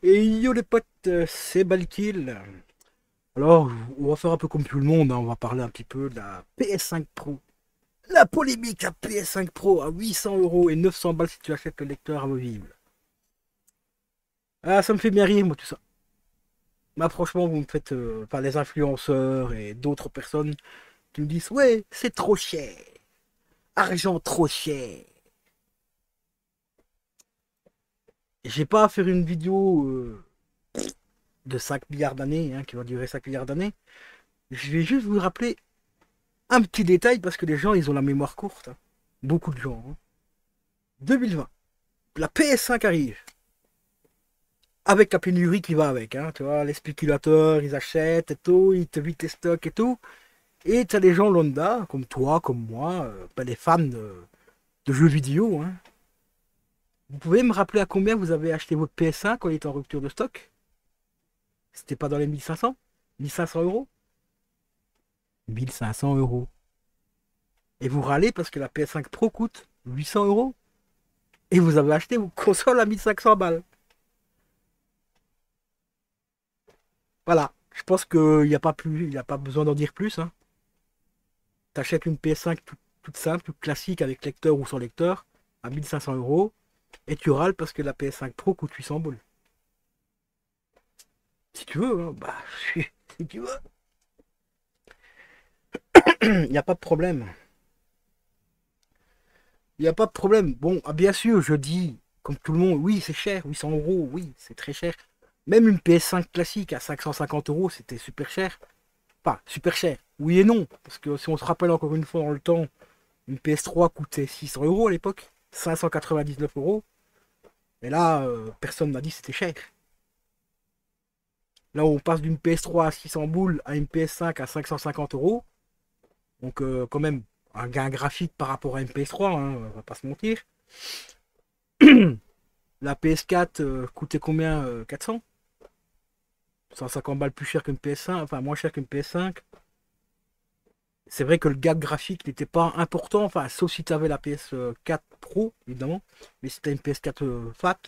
Et yo les potes, c'est Balkil. Alors, on va faire un peu comme tout le monde, hein, on va parler un petit peu de la PS5 Pro. La polémique, la PS5 Pro à 800 euros et 900 balles si tu achètes le lecteur amovible. Ah, ça me fait bien rire, moi, tout ça. Bah, franchement, vous me faites, par les influenceurs et d'autres personnes qui me disent, ouais, c'est trop cher. Argent trop cher. J'ai pas à faire une vidéo de 5 milliards d'années, hein, qui va durer 5 milliards d'années. Je vais juste vous rappeler un petit détail parce que les gens, ils ont la mémoire courte, hein. Beaucoup de gens, hein. 2020, la PS5 arrive. Avec la pénurie qui va avec, hein, tu vois, les spéculateurs, ils achètent et tout, ils te vident tes stocks et tout. Et tu as des gens lambda, comme toi, comme moi, les fans de jeux vidéo, hein. Vous pouvez me rappeler à combien vous avez acheté votre PS5 quand il était en rupture de stock? C'était pas dans les 1500? 1500 euros? 1500 euros. Et vous râlez parce que la PS5 Pro coûte 800 euros? Et vous avez acheté vos consoles à 1500 balles. Voilà. Je pense qu'il n'y a pas plus, il n'y a pas besoin d'en dire plus, hein. T'achètes une PS5 toute simple, toute classique avec lecteur ou sans lecteur à 1500 euros et tu râles parce que la PS5 Pro coûte 800 boules. Si tu veux, hein, bah, si tu veux, il n'y a pas de problème. Il n'y a pas de problème. Bon, ah, bien sûr, je dis, comme tout le monde, oui, c'est cher, 800 euros, oui, c'est très cher. Même une PS5 classique à 550 euros, c'était super cher. Enfin, super cher. Oui et non. Parce que si on se rappelle encore une fois dans le temps, une PS3 coûtait 600 euros à l'époque. 599 euros. Et là, personne n'a dit que c'était cher. Là, on passe d'une PS3 à 600 boules à une PS5 à 550 euros. Donc, quand même, un gain graphique par rapport à une PS3, hein, on va pas se mentir. La PS4 coûtait combien? 400? 150 balles plus cher qu'une PS5, enfin moins cher qu'une PS5. C'est vrai que le gap graphique n'était pas important, enfin, sauf si tu avais la PS4 Pro, évidemment. Mais si tu as une PS4 Fat,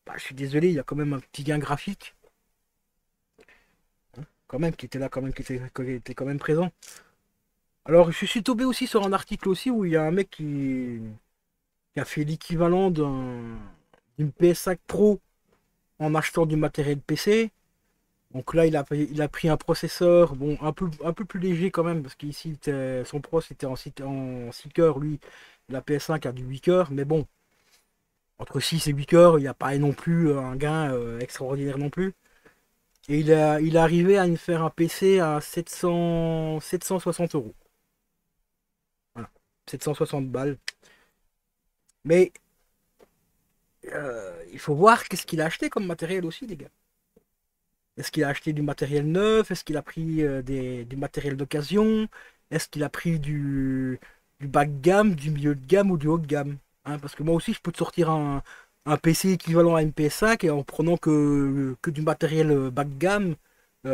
bah, je suis désolé, il y a quand même un petit gain graphique, quand même, qui était là, quand même, qui était quand même présent. Alors, je suis tombé aussi sur un article aussi où il y a un mec qui a fait l'équivalent d'une PS5 Pro en achetant du matériel PC. Donc là, il a pris un processeur, bon, un peu plus léger quand même, parce qu'ici, son Pro c'était en 6 cœurs, lui, la PS5 a du 8 cœurs, mais bon, entre 6 et 8 cœurs, il n'y a pas non plus un gain extraordinaire non plus. Et il est arrivé à me faire un PC à 760 euros. Voilà, 760 balles. Mais il faut voir qu'est-ce qu'il a acheté comme matériel aussi, les gars. Est-ce qu'il a acheté du matériel neuf? Est-ce qu'il a pris du matériel d'occasion? Est-ce qu'il a pris du bas de gamme, du milieu de gamme ou du haut de gamme? Hein, parce que moi aussi, je peux te sortir un PC équivalent à une PS5 et en prenant que du matériel bas de gamme,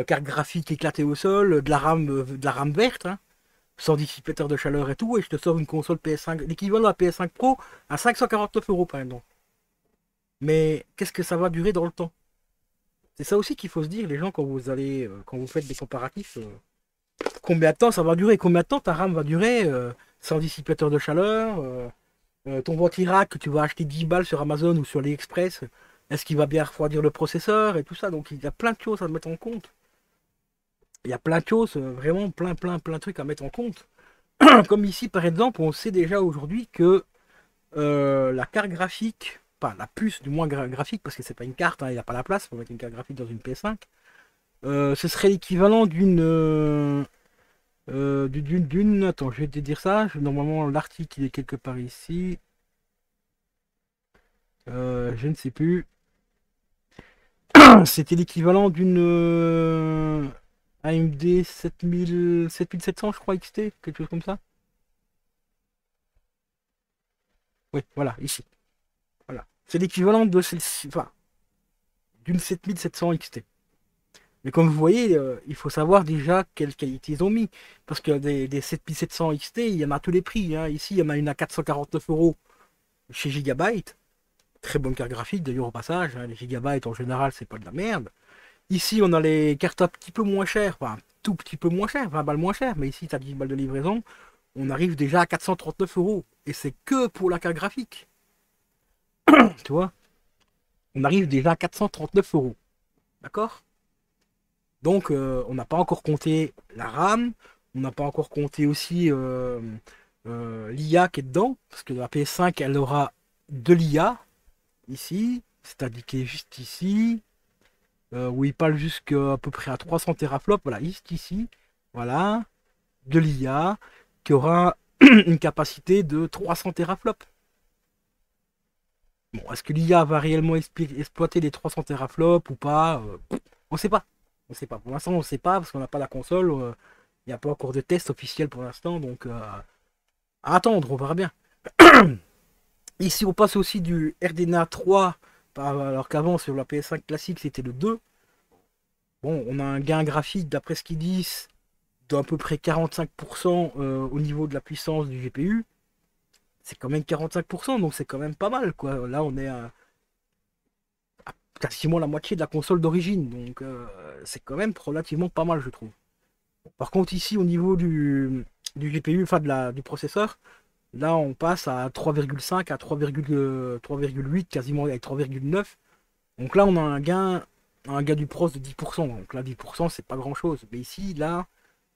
carte graphique éclatée au sol, de la RAM verte, hein, sans dissipateur de chaleur et tout, et je te sors une console PS5, l'équivalent de la PS5 Pro à 549 euros par exemple. Mais qu'est-ce que ça va durer dans le temps? C'est ça aussi qu'il faut se dire, les gens, quand vous faites des comparatifs, combien de temps ça va durer? Combien de temps ta RAM va durer sans dissipateur de chaleur? Ton ventirac que tu vas acheter 10 balles sur Amazon ou sur AliExpress, est-ce qu'il va bien refroidir le processeur et tout ça? Donc il y a plein de choses à mettre en compte. Il y a plein de choses, vraiment plein de trucs à mettre en compte. Comme ici, par exemple, on sait déjà aujourd'hui que la carte graphique, pas la puce du moins graphique, parce que c'est pas une carte, hein, il n'y a pas la place pour mettre une carte graphique dans une PS5. Ce serait l'équivalent Attends, je vais te dire ça. Normalement, l'article il est quelque part ici. Je ne sais plus. C'était l'équivalent d'une AMD 7700, je crois, XT, quelque chose comme ça. Oui, voilà, ici. Voilà. C'est l'équivalent de celle-ci, enfin, d'une 7700 XT. Mais comme vous voyez, il faut savoir déjà quelle qualité ils ont mis. Parce que des 7700 XT, il y en a à tous les prix, hein. Ici, il y en a une à 449 euros chez Gigabyte. très bonne carte graphique d'ailleurs au passage, hein, les gigabytes en général c'est pas de la merde. Ici on a les cartes un petit peu moins chères, enfin tout petit peu moins chères, 20 balles moins chères, mais ici t'as 10 balles de livraison, on arrive déjà à 439 €. Et c'est que pour la carte graphique. Tu vois, on arrive déjà à 439 €. D'accord. Donc on n'a pas encore compté la RAM, on n'a pas encore compté aussi l'IA qui est dedans, parce que la PS5 elle aura de l'IA ici, c'est indiqué juste ici, où il parle jusqu'à à peu près à 300 teraflops, voilà, juste ici, voilà, de l'IA qui aura une capacité de 300 teraflops. Bon, est-ce que l'IA va réellement exploiter les 300 teraflops ou pas? On sait pas. On sait pas. Pour l'instant, on sait pas parce qu'on n'a pas la console. Il n'y a pas encore de test officiel pour l'instant, donc à attendre, on verra bien. Ici, on passe aussi du RDNA 3, alors qu'avant, sur la PS5 classique, c'était le 2. Bon, on a un gain graphique, d'après ce qu'ils disent, d'à peu près 45% au niveau de la puissance du GPU. C'est quand même 45%, donc c'est quand même pas mal, quoi. Là, on est à quasiment la moitié de la console d'origine, donc c'est quand même relativement pas mal, je trouve. Par contre, ici, au niveau du GPU, enfin du processeur, là, on passe à 3,5 à 3,8, quasiment avec 3,9. Donc là, on a un gain du pros de 10%. Donc là, 10%, c'est pas grand-chose. Mais ici, là,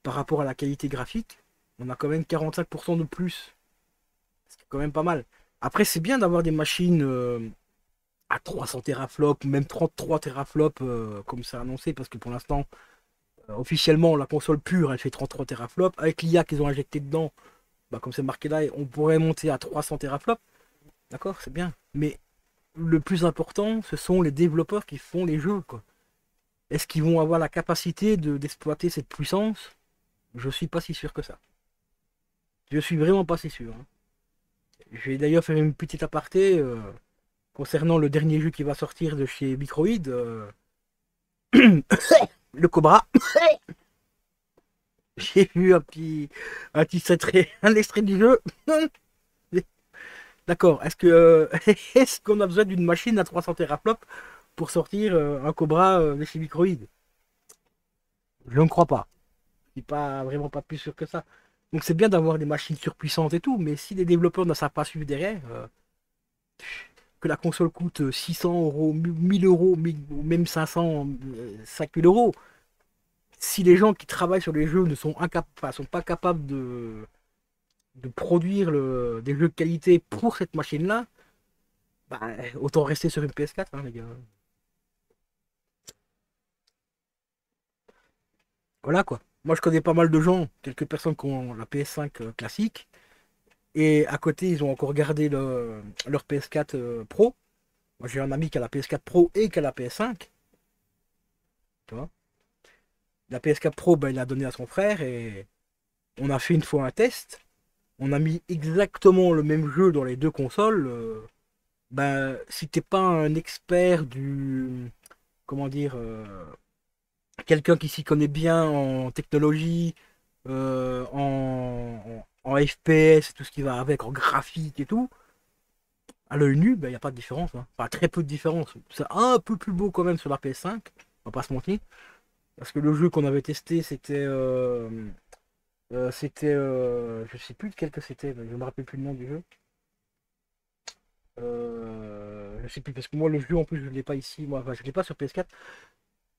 par rapport à la qualité graphique, on a quand même 45% de plus. C'est quand même pas mal. Après, c'est bien d'avoir des machines à 300 teraflops, même 33 teraflops, comme c'est annoncé, parce que pour l'instant, officiellement, la console pure, elle fait 33 teraflops. Avec l'IA qu'ils ont injecté dedans, bah, comme c'est marqué là, on pourrait monter à 300 teraflops. D'accord, c'est bien. Mais le plus important, ce sont les développeurs qui font les jeux, quoi. Est-ce qu'ils vont avoir la capacité d'exploiter cette puissance? Je suis pas si sûr que ça. Je suis vraiment pas si sûr, hein. Je vais d'ailleurs faire une petite aparté concernant le dernier jeu qui va sortir de chez Microïd, le Cobra. J'ai vu un petit extrait, un extrait du jeu. D'accord. Est-ce qu'on a besoin d'une machine à 300 teraflops pour sortir un Cobra de chez Microïd? Je ne crois pas. Je suis pas vraiment pas plus sûr que ça. Donc c'est bien d'avoir des machines surpuissantes et tout, mais si les développeurs ne savent pas suivre derrière, que la console coûte 600 €, 1000 €, ou même 500, 5000 €, si les gens qui travaillent sur les jeux ne sont, sont pas capables de produire des jeux de qualité pour cette machine-là, bah, autant rester sur une PS4, hein, les gars. Voilà quoi. Moi je connais pas mal de gens, quelques personnes qui ont la PS5 classique, et à côté ils ont encore gardé leur PS4 Pro. Moi j'ai un ami qui a la PS4 Pro et qui a la PS5. Tu vois. La PS4 Pro, bah, il l'a donné à son frère et on a fait une fois un test. On a mis exactement le même jeu dans les deux consoles. Ben, si t'es pas un expert comment dire, quelqu'un qui s'y connaît bien en technologie, en FPS et tout ce qui va avec, en graphique et tout, à l'œil nu, il n'y a pas de différence, hein. Enfin, très peu de différence. C'est un peu plus beau quand même sur la PS5, on va pas se mentir. Parce que le jeu qu'on avait testé, je sais plus lequel que c'était, je me rappelle plus le nom du jeu. Je sais plus, parce que moi, le jeu, en plus, je ne l'ai pas ici, moi, enfin, je ne l'ai pas sur PS4.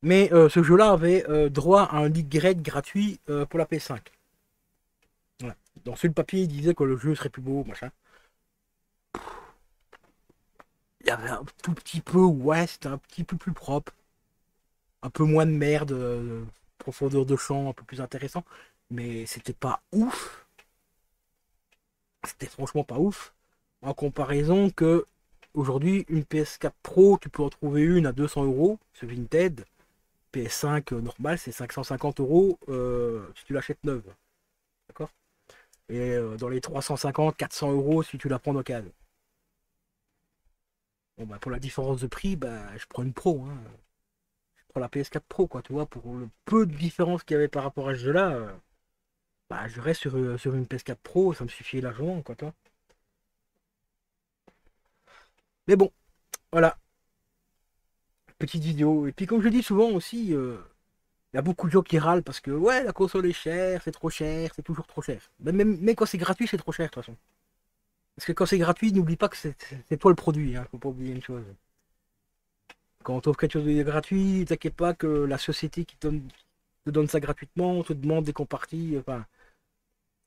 Mais ce jeu-là avait droit à un upgrade gratuit pour la PS5. Voilà. Dans ce papier, il disait que le jeu serait plus beau, machin. Il y avait un tout petit peu, ouais, c'était un petit peu plus propre. Un peu moins de merde, profondeur de champ, un peu plus intéressant. Mais c'était pas ouf. C'était franchement pas ouf. En comparaison que aujourd'hui, une PS4 Pro, tu peux en trouver une à 200 € sur Vinted. PS5 normal, c'est 550 € si tu l'achètes neuve. D'accord. Et dans les 350, 400 € si tu la prends d'occasion. Bon, bah, pour la différence de prix, bah, je prends une Pro, hein. Je prends la PS4 Pro, quoi, tu vois, pour le peu de différence qu'il y avait par rapport à ce jeu-là, bah, je reste sur une PS4 Pro, ça me suffit largement, quoi, toi. Mais bon. Voilà, petite vidéo. Et puis comme je dis souvent aussi, il y a beaucoup de gens qui râlent parce que ouais, la console est chère, c'est trop cher, c'est toujours trop cher. Mais quand c'est gratuit, c'est trop cher de toute façon. Parce que quand c'est gratuit, n'oublie pas que c'est toi le produit, hein, faut pas oublier une chose. Quand on t'offre quelque chose de gratuit, t'inquiète pas que la société te donne ça gratuitement, te demande des comparties, enfin,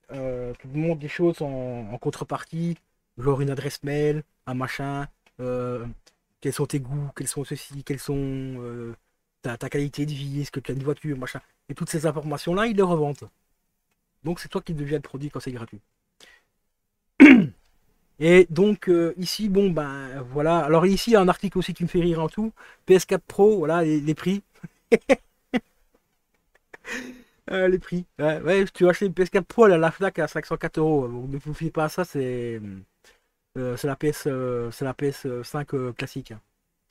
te demande des choses en contrepartie, genre une adresse mail, un machin, euh, quels sont tes goûts, quels sont ceci, quels sont ta qualité de vie, est-ce que tu as une voiture, machin. Et toutes ces informations-là, ils les revendent. Donc c'est toi qui deviens le produit quand c'est gratuit. Et donc ici, bon ben voilà. Alors ici, il y a un article aussi qui me fait rire en tout. PS4 Pro, voilà les prix. Les prix. Ouais, ouais, si tu veux acheter une PS4 Pro, elle a la FNAC à 504 euros. Donc ne vous fiez pas à ça, c'est la c'est la PS5 classique, hein,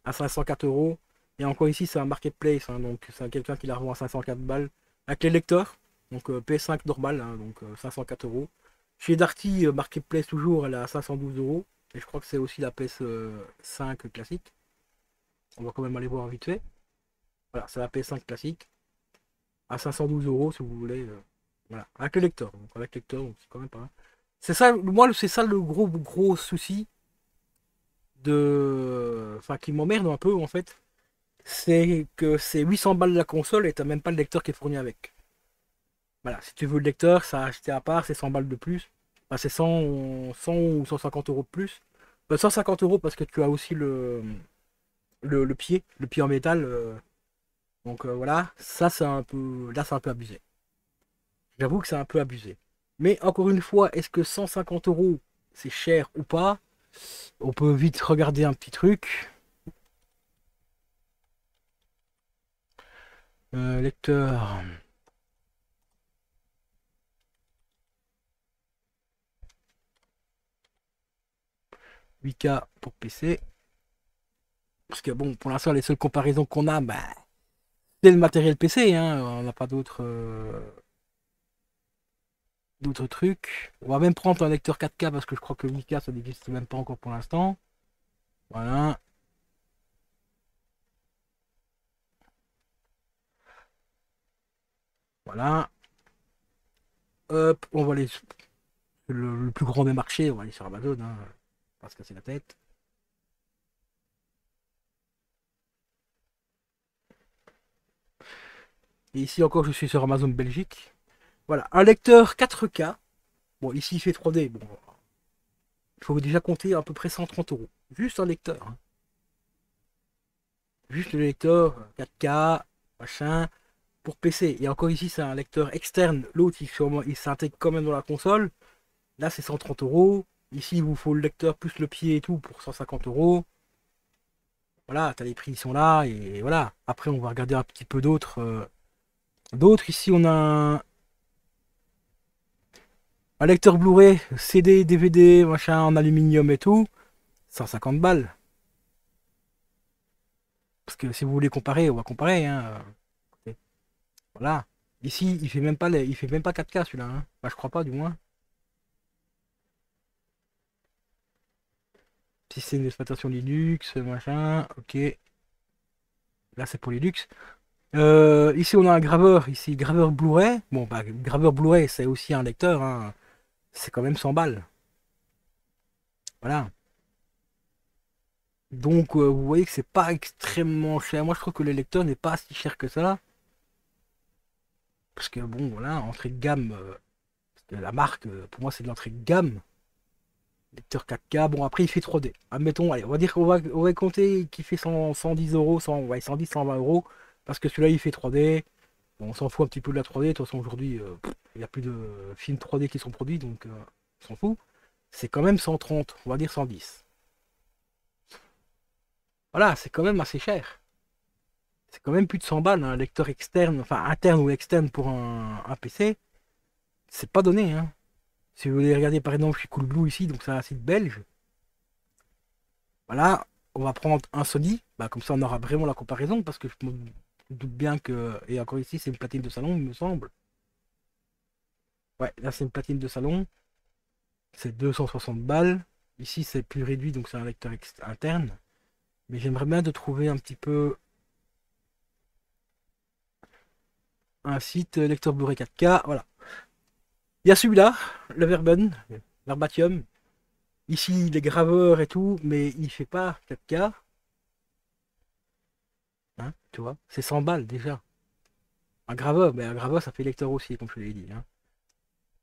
à 504 euros. Et encore ici, c'est un marketplace, hein, donc c'est quelqu'un qui la revend à 504 balles. Avec les lecteurs, donc PS5 normal, hein, donc 504 euros. Chez Darty, marketplace toujours, elle est à 512 euros. Et je crois que c'est aussi la PS5 classique. On va quand même aller voir vite fait. Voilà, c'est la PS5 classique. À 512 euros si vous voulez. Voilà, avec le lecteur. Donc avec lecteur, donc c'est quand même pas mal. C'est ça, moi, c'est ça le gros souci de. Enfin, qui m'emmerde un peu en fait. C'est que c'est 800 balles la console et t'as même pas le lecteur qui est fourni avec. Voilà, si tu veux le lecteur, ça a acheté à part, c'est 100 balles de plus. Enfin, c'est 100 ou 150 euros de plus. 150 euros parce que tu as aussi le pied en métal. Donc voilà, ça c'est un peu. Là, c'est un peu abusé. J'avoue que c'est un peu abusé. Mais encore une fois, est-ce que 150 euros c'est cher ou pas? On peut vite regarder un petit truc. Lecteur 8K pour PC. Parce que bon, pour l'instant, les seules comparaisons qu'on a, bah, c'est le matériel PC, hein. On n'a pas d'autres trucs. On va même prendre un lecteur 4K parce que je crois que 8K ça n'existe même pas encore pour l'instant. Voilà. Voilà. Hop, on va aller le plus grand des marchés, on va aller sur Amazon, hein, pas se casser la tête. Et ici encore, je suis sur Amazon Belgique. Voilà, un lecteur 4K. Bon, ici il fait 3D. Bon, il faut déjà compter à peu près 130 euros. Juste un lecteur, hein. Juste le lecteur 4K, machin, pour PC. Et encore ici, c'est un lecteur externe. L'autre, il s'intègre quand même dans la console. Là, c'est 130 euros. Ici, il vous faut le lecteur plus le pied et tout pour 150 euros. Voilà, t'as les prix, ils sont là. Et voilà. Après, on va regarder un petit peu d'autres. D'autres, ici, on a un lecteur Blu-ray, CD, DVD, machin, en aluminium et tout. 150 balles. Parce que si vous voulez comparer, on va comparer, hein. Voilà. Ici, il fait même pas 4K celui-là, hein. Bah, je crois pas, du moins. Système d'exploitation Linux, machin, ok. Là, c'est pour Linux. Ici, on a un graveur, ici, graveur Blu-ray. Bon, bah, graveur Blu-ray, c'est aussi un lecteur, hein. C'est quand même 100 balles. Voilà. Donc, vous voyez que c'est pas extrêmement cher. Moi, je trouve que le lecteur n'est pas si cher que ça. Parce que, bon, voilà, entrée de gamme, la marque, pour moi, c'est de l'entrée de gamme. Lecteur 4K, bon, après, il fait 3D. Admettons, allez, on va dire qu'on va compter qu'il fait 110 euros, 100, ouais, 110, 120 euros. Parce que celui-là, il fait 3D. Bon, on s'en fout un petit peu de la 3D. De toute façon, aujourd'hui, il n'y a plus de films 3D qui sont produits, donc on s'en fout. C'est quand même 130, on va dire 110. Voilà, c'est quand même assez cher. C'est quand même plus de 100 balles, un lecteur externe, enfin interne ou externe pour un PC. C'est pas donné, hein. Si vous voulez regarder par exemple chez Coolblue ici, donc c'est un site belge. Voilà, on va prendre un Sony. Bah, comme ça, on aura vraiment la comparaison parce que je me doute bien que. Et encore ici, c'est une platine de salon, il me semble. Ouais, là, c'est une platine de salon. C'est 260 balles. Ici, c'est plus réduit, donc c'est un lecteur interne. Mais j'aimerais bien de trouver un petit peu un site lecteur Blu-ray 4K. Voilà. Il y a celui-là, le Verbatium. Ici, il est graveur et tout, mais il fait pas 4K. Hein, tu vois, c'est 100 balles déjà. Un graveur, mais un graveur, ça fait lecteur aussi, comme je l'ai dit. Hein.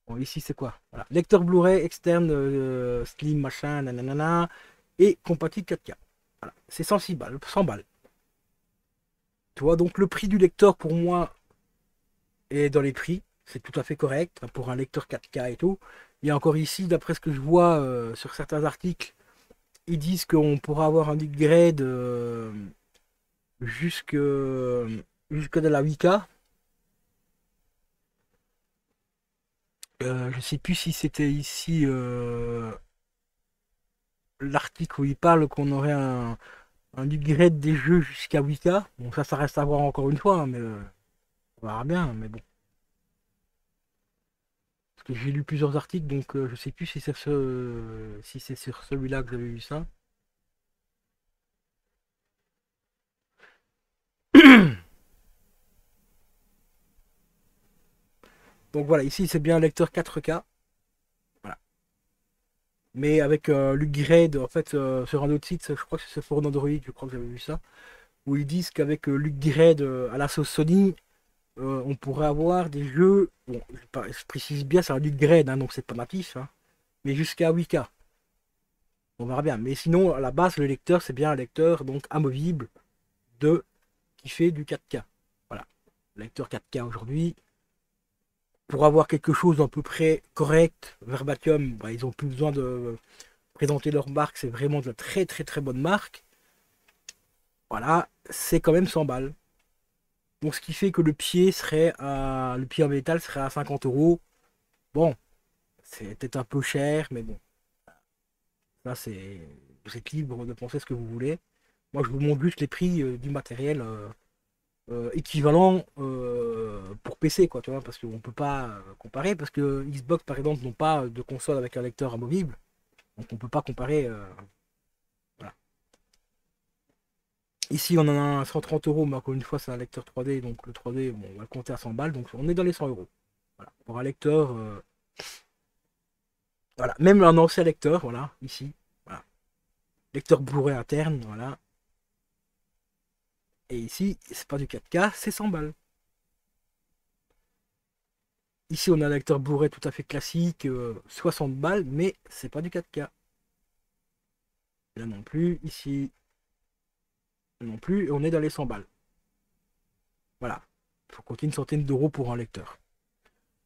Bon, ici, c'est quoi? Voilà. Lecteur Blu-ray externe, slim, machin, nanana, et compatible 4K. Voilà. C'est 106 balles, 100 balles. Tu vois, donc le prix du lecteur, pour moi, est dans les prix. C'est tout à fait correct hein, pour un lecteur 4K et tout. Et encore ici, d'après ce que je vois sur certains articles, ils disent qu'on pourra avoir un upgrade jusque, jusque de la 8K. Je sais plus si c'était ici l'article où il parle qu'on aurait un upgrade des jeux jusqu'à 8K. Bon, ça reste à voir encore une fois, hein, mais on verra bien. Mais bon, parce que j'ai lu plusieurs articles, donc je sais plus si c'est si c'est sur celui-là que j'avais vu ça. Donc voilà, ici c'est bien un lecteur 4K. Voilà. Mais avec l'upgrade, en fait, sur un autre site, je crois que c'est sur Android, je crois que j'avais vu ça, où ils disent qu'avec l'upgrade à la sauce Sony, on pourrait avoir des jeux, bon, je précise bien, c'est un upgrade, hein, donc c'est pas natif, hein, mais jusqu'à 8K. On verra bien. Mais sinon, à la base, le lecteur, c'est bien un lecteur donc amovible de qui fait du 4K. Voilà. Lecteur 4K aujourd'hui. Pour avoir quelque chose d'à peu près correct, Verbatium, bah, ils ont plus besoin de présenter leur marque, c'est vraiment de la très très très bonne marque. Voilà, c'est quand même 100 balles. Donc ce qui fait que le pied en métal serait à 50 euros. Bon, c'est peut-être un peu cher, mais bon, là c'est vous êtes libre de penser ce que vous voulez. Moi je vous montre juste les prix du matériel équivalent pour PC, quoi, tu vois, parce qu'on peut pas comparer, parce que Xbox par exemple n'ont pas de console avec un lecteur amovible, donc on peut pas comparer. Voilà. Ici on en a un à 130 euros, mais encore une fois c'est un lecteur 3D, donc le 3D bon, on va le compter à 100 balles, donc on est dans les 100 euros. Voilà. Pour un lecteur, voilà, même un ancien lecteur, voilà, ici, voilà. Lecteur Blu-ray interne, voilà. Et ici, c'est pas du 4K, c'est 100 balles. Ici, on a un lecteur Blu-ray tout à fait classique, 60 balles, mais c'est pas du 4K. Là non plus, ici non plus, et on est dans les 100 balles. Voilà. Il faut compter une centaine d'euros pour un lecteur.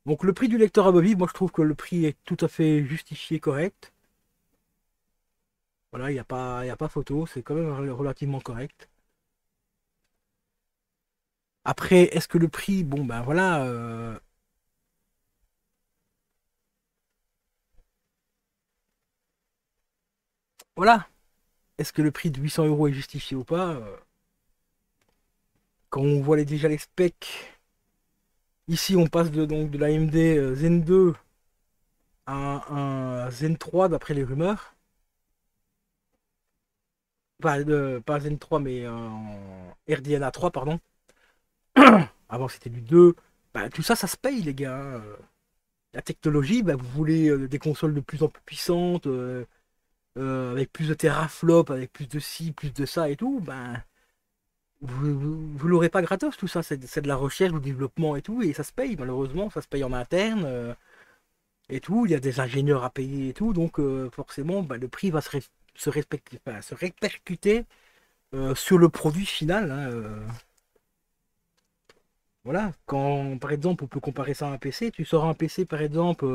Donc le prix du lecteur amovible, moi je trouve que le prix est tout à fait justifié, correct. Voilà, il y a pas photo, c'est quand même relativement correct. Après, est-ce que le prix, bon ben voilà, voilà. Est-ce que le prix de 800 euros est justifié ou pas quand on voit déjà les specs, ici on passe donc de l'AMD Zen 2 à un Zen 3 d'après les rumeurs. Pas Zen 3 mais en RDNA 3 pardon. Avant c'était du 2. Bah, tout ça, ça se paye les gars. Hein. La technologie, bah, vous voulez des consoles de plus en plus puissantes, avec plus de teraflops, avec plus de ci, plus de ça et tout. Ben, vous l'aurez pas gratos tout ça. C'est de la recherche, du développement et tout. Et ça se paye malheureusement. Ça se paye en interne. Et tout, il y a des ingénieurs à payer et tout, donc forcément bah, le prix va enfin, se répercuter sur le produit final. Hein, voilà, quand par exemple on peut comparer ça à un PC, tu sors un PC par exemple,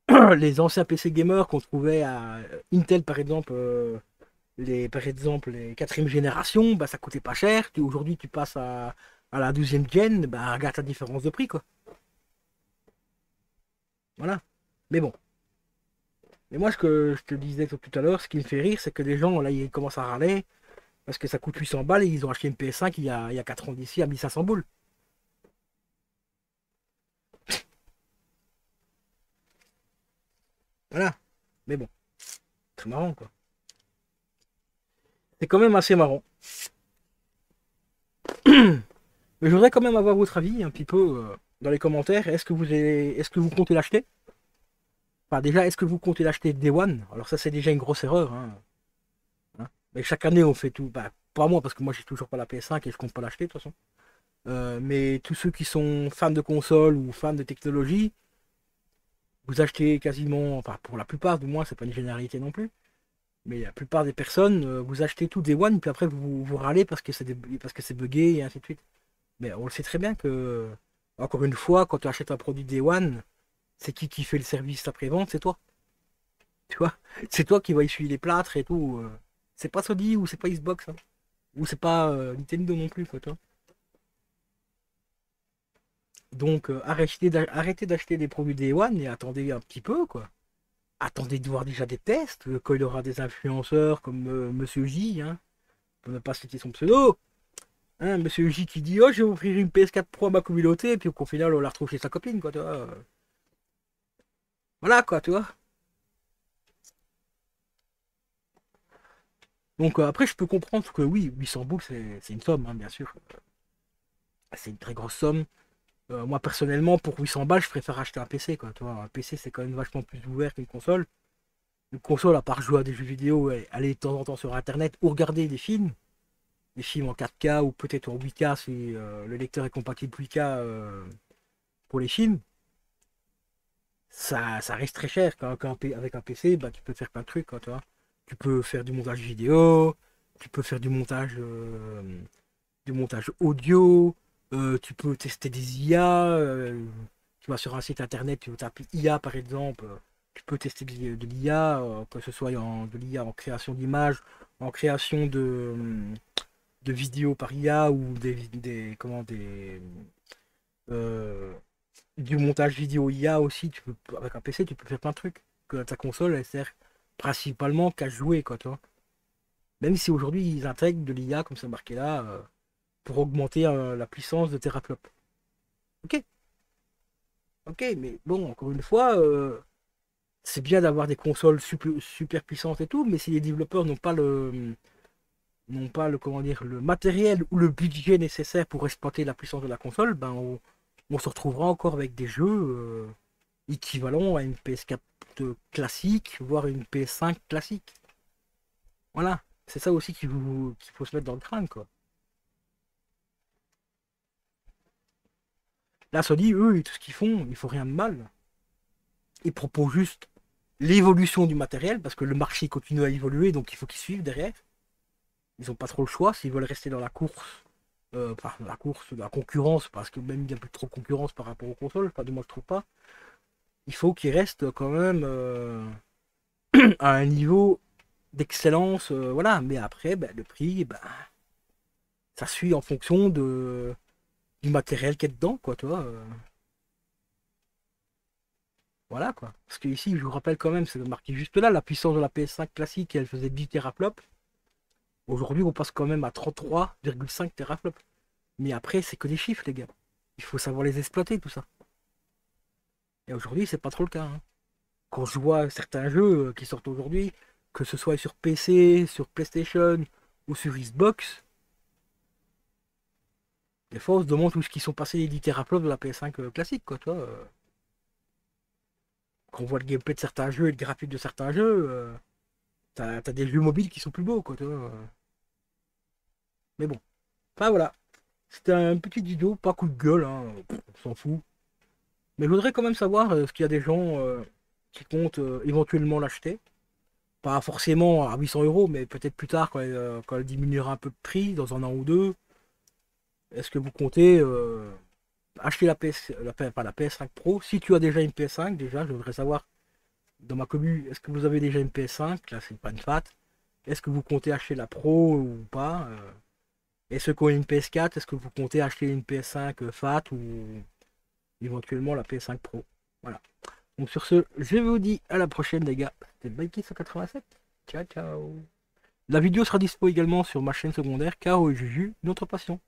les anciens PC gamers qu'on trouvait à Intel par exemple, par exemple les quatrième génération, bah, ça coûtait pas cher, aujourd'hui tu passes à la 12e gen, bah, regarde la différence de prix quoi. Voilà. Mais bon. Mais moi, ce que je te disais tout à l'heure, ce qui me fait rire, c'est que les gens, là, ils commencent à râler parce que ça coûte 800 balles et ils ont acheté une PS5 il y a 4 ans d'ici à 1500 boules. Voilà. Mais bon, c'est marrant, quoi. C'est quand même assez marrant. Mais je voudrais quand même avoir votre avis un petit peu dans les commentaires. Est-ce que vous comptez l'acheter? Enfin, déjà, est-ce que vous comptez l'acheter Day One? Alors ça, c'est déjà une grosse erreur, hein. Hein. Mais chaque année, on fait tout. Bah, pas moi, parce que moi, j'ai toujours pas la PS5 et je compte pas l'acheter, de toute façon. Mais tous ceux qui sont fans de console ou fans de technologie, vous achetez quasiment, enfin pour la plupart du moins, c'est pas une généralité non plus, mais la plupart des personnes, vous achetez tout Day One, puis après vous râlez parce que c'est buggé et ainsi de suite. Mais on le sait très bien que, encore une fois, quand tu achètes un produit Day One, c'est qui fait le service après-vente? C'est toi. Tu vois? C'est toi qui vas essuyer les plâtres et tout. C'est pas Sony ou c'est pas Xbox, hein. Ou c'est pas Nintendo non plus, quoi, toi. Donc arrêtez d'acheter des produits Day One et attendez un petit peu, quoi. Attendez de voir déjà des tests, quand il y aura des influenceurs comme Monsieur J, hein, pour ne pas citer son pseudo. Hein, Monsieur J qui dit oh je vais offrir une PS4 Pro à ma communauté, et puis au final on la retrouve chez sa copine, quoi, tu vois. Voilà, quoi, tu vois. Donc après je peux comprendre que oui, 800 boules c'est une somme, hein, bien sûr. C'est une très grosse somme. Moi personnellement pour 800 balles je préfère acheter un PC, quoi, tu vois. Un PC c'est quand même vachement plus ouvert qu'une console. Une console à part jouer à des jeux vidéo et aller de temps en temps sur internet ou regarder des films en 4K ou peut-être en 8K si le lecteur est compatible 8K pour les films, ça reste très cher. Avec un PC, bah, tu peux faire plein de trucs, quoi, tu vois. Tu peux faire du montage vidéo, tu peux faire du montage audio, tu peux tester des IA. Tu vas sur un site internet, tu tapes IA par exemple, tu peux tester de l'IA, que ce soit de l'IA en création d'images, en création de vidéos par IA ou euh, du montage vidéo IA aussi. Avec un PC, tu peux faire plein de trucs. Que ta console, elle sert principalement qu'à jouer, quoi, toi. Même si aujourd'hui ils intègrent de l'IA, comme c'est marqué là, pour augmenter la puissance de teraflop. Ok, ok, mais bon, encore une fois, c'est bien d'avoir des consoles super puissantes et tout, mais si les développeurs comment dire, le matériel ou le budget nécessaire pour exploiter la puissance de la console, ben on se retrouvera encore avec des jeux équivalents à une PS4 classique, voire une PS5 classique. Voilà, c'est ça aussi qu'il faut se mettre dans le crâne, quoi. Là, Sony, eux, tout ce qu'ils font, ils font rien de mal. Ils proposent juste l'évolution du matériel, parce que le marché continue à évoluer, donc il faut qu'ils suivent derrière. Ils n'ont pas trop le choix s'ils veulent rester dans la course, enfin dans la course, dans la concurrence, parce que même il n'y a plus trop de concurrence par rapport aux consoles, enfin du moins je trouve pas. Il faut qu'ils restent quand même à un niveau d'excellence, voilà. Mais après, ben, le prix, ben, ça suit en fonction du matériel qui est dedans, quoi, tu vois. Voilà, quoi. Parce que ici, je vous rappelle quand même, c'est marqué juste là, la puissance de la PS5 classique, elle faisait 10 teraflops. Aujourd'hui, on passe quand même à 33,5 teraflops. Mais après, c'est que des chiffres, les gars. Il faut savoir les exploiter, tout ça. Et aujourd'hui, c'est pas trop le cas, hein. Quand je vois certains jeux qui sortent aujourd'hui, que ce soit sur PC, sur PlayStation ou sur Xbox, des fois on se demande où ils sont passés les 10 teraflops de la PS5 classique, quoi, tu vois. Quand on voit le gameplay de certains jeux et le graphique de certains jeux, t'as des jeux mobiles qui sont plus beaux, quoi, tu vois. Mais bon, enfin voilà. C'était un petit vidéo, pas coup de gueule, hein, on s'en fout. Mais je voudrais quand même savoir ce qu'il y a des gens qui comptent éventuellement l'acheter. Pas forcément à 800 euros, mais peut-être plus tard quand elle diminuera un peu de prix, dans un an ou deux. Est-ce que vous comptez acheter pas la PS5 Pro? Si tu as déjà une PS5, déjà, je voudrais savoir dans ma commune, est-ce que vous avez déjà une PS5? Là, c'est pas une fat. Est-ce que vous comptez acheter la Pro ou pas? Et ceux qui ont une PS4, est-ce que vous comptez acheter une PS5 fat ou éventuellement la PS5 Pro? Voilà. Donc sur ce, je vous dis à la prochaine les gars. C'était Mikey187. Ciao ciao. La vidéo sera dispo également sur ma chaîne secondaire Kao et Juju, notre passion.